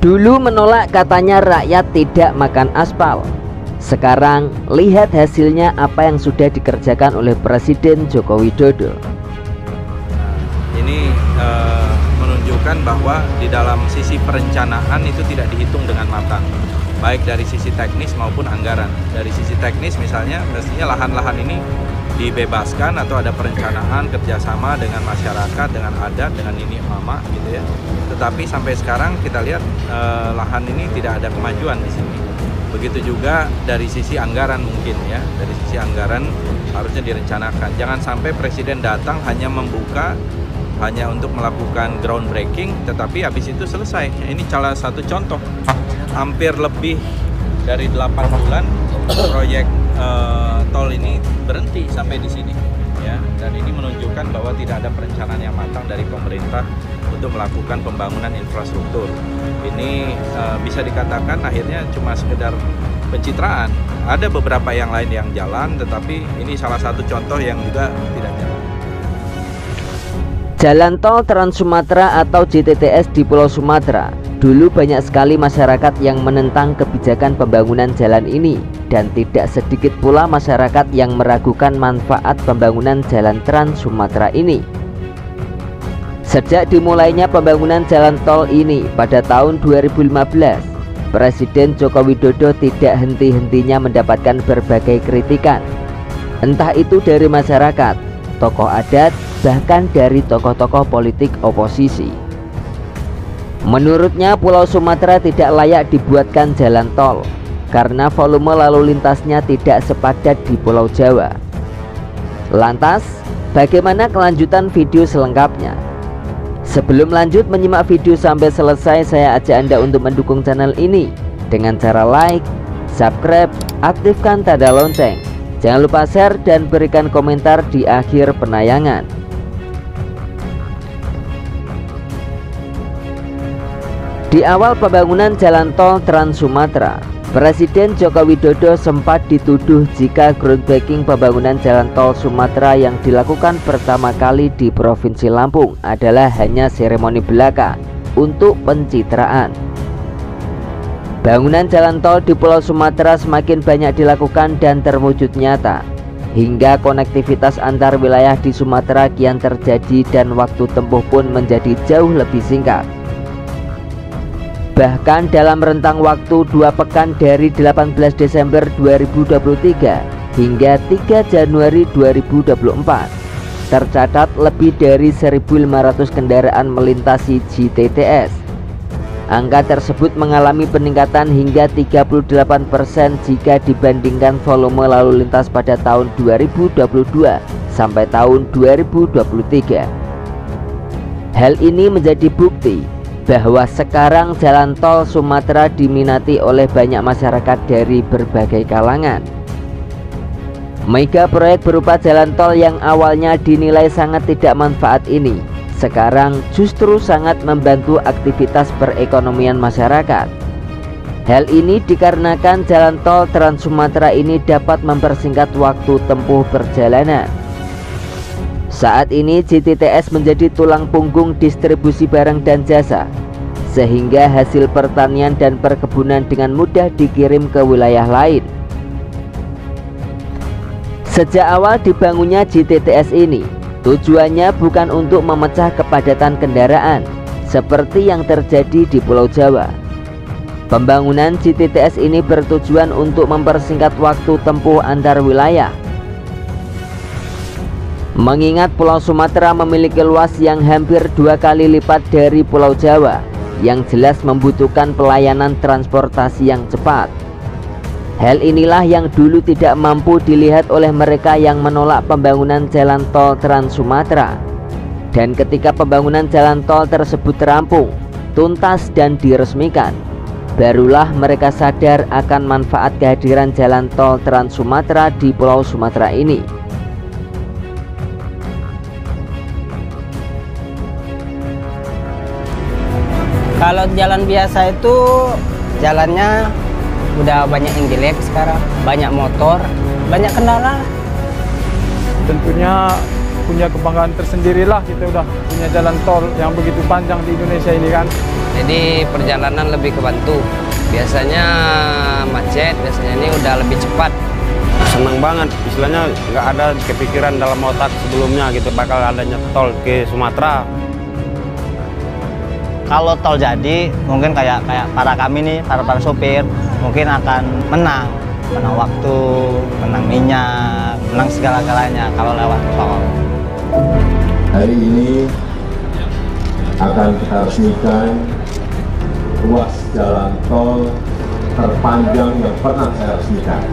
Dulu menolak katanya rakyat tidak makan aspal. Sekarang lihat hasilnya apa yang sudah dikerjakan oleh Presiden Joko Widodo. Ini menunjukkan bahwa di dalam sisi perencanaan itu tidak dihitung dengan matang, baik dari sisi teknis maupun anggaran. Dari sisi teknis misalnya mestinya lahan-lahan ini dibebaskan atau ada perencanaan kerjasama dengan masyarakat, dengan adat, dengan nini mama gitu ya. Tetapi sampai sekarang kita lihat lahan ini tidak ada kemajuan di sini. Begitu juga dari sisi anggaran mungkin ya, dari sisi anggaran harusnya direncanakan. Jangan sampai presiden datang hanya membuka, hanya untuk melakukan groundbreaking, tetapi habis itu selesai. Ini salah satu contoh. Hampir lebih dari 8 bulan proyek tol ini berhenti sampai di sini ya, dan ini menunjukkan bahwa tidak ada perencanaan yang matang dari pemerintah untuk melakukan pembangunan infrastruktur. Ini bisa dikatakan akhirnya cuma sekedar pencitraan. Ada beberapa yang lain yang jalan, tetapi ini salah satu contoh yang juga tidak jalan. Jalan tol Trans Sumatera atau JTTS di Pulau Sumatera. Dulu banyak sekali masyarakat yang menentang kebijakan pembangunan jalan ini, dan tidak sedikit pula masyarakat yang meragukan manfaat pembangunan jalan Trans Sumatera ini. Sejak dimulainya pembangunan jalan tol ini pada tahun 2015, Presiden Joko Widodo tidak henti-hentinya mendapatkan berbagai kritikan, entah itu dari masyarakat, tokoh adat, bahkan dari tokoh-tokoh politik oposisi. Menurutnya Pulau Sumatera tidak layak dibuatkan jalan tol karena volume lalu lintasnya tidak sepadat di Pulau Jawa. Lantas, bagaimana kelanjutan video selengkapnya? Sebelum lanjut menyimak video sampai selesai, saya ajak Anda untuk mendukung channel ini dengan cara like, subscribe, aktifkan tanda lonceng. Jangan lupa share dan berikan komentar di akhir penayangan. Di awal pembangunan jalan tol Trans Sumatera, Presiden Joko Widodo sempat dituduh jika groundbreaking pembangunan jalan tol Sumatera yang dilakukan pertama kali di Provinsi Lampung adalah hanya seremoni belaka untuk pencitraan. Bangunan jalan tol di Pulau Sumatera semakin banyak dilakukan dan terwujud nyata, hingga konektivitas antar wilayah di Sumatera kian terjadi dan waktu tempuh pun menjadi jauh lebih singkat. Bahkan dalam rentang waktu 2 pekan dari 18 Desember 2023 hingga 3 Januari 2024, tercatat lebih dari 1.500 kendaraan melintasi JTTS. Angka tersebut mengalami peningkatan hingga 38% jika dibandingkan volume lalu lintas pada tahun 2022 sampai tahun 2023. Hal ini menjadi bukti bahwa sekarang jalan tol Sumatera diminati oleh banyak masyarakat dari berbagai kalangan. Mega proyek berupa jalan tol yang awalnya dinilai sangat tidak manfaat ini, sekarang justru sangat membantu aktivitas perekonomian masyarakat. Hal ini dikarenakan jalan tol Trans Sumatera ini dapat mempersingkat waktu tempuh perjalanan. Saat ini JTTS menjadi tulang punggung distribusi barang dan jasa, sehingga hasil pertanian dan perkebunan dengan mudah dikirim ke wilayah lain. Sejak awal dibangunnya JTTS ini, tujuannya bukan untuk memecah kepadatan kendaraan seperti yang terjadi di Pulau Jawa. Pembangunan JTTS ini bertujuan untuk mempersingkat waktu tempuh antar wilayah. Mengingat Pulau Sumatera memiliki luas yang hampir 2 kali lipat dari Pulau Jawa, yang jelas membutuhkan pelayanan transportasi yang cepat. Hal inilah yang dulu tidak mampu dilihat oleh mereka yang menolak pembangunan jalan tol Trans Sumatera. Dan ketika pembangunan jalan tol tersebut rampung, tuntas dan diresmikan, barulah mereka sadar akan manfaat kehadiran jalan tol Trans Sumatera di Pulau Sumatera ini. Kalau jalan biasa itu jalannya udah banyak yang jelek sekarang, banyak motor, banyak kendala. Tentunya punya kebanggaan tersendirilah kita udah punya jalan tol yang begitu panjang di Indonesia ini kan. jadi perjalanan lebih kebantu. Biasanya macet, biasanya ini udah lebih cepat. Senang banget, istilahnya nggak ada kepikiran dalam otak sebelumnya gitu bakal adanya tol ke Sumatera. Kalau tol jadi, mungkin kayak para kami nih, para sopir, mungkin akan menang waktu, menang minyak, menang segala-galanya kalau lewat tol. Hari ini akan kita resmikan ruas jalan tol terpanjang yang pernah saya resmikan.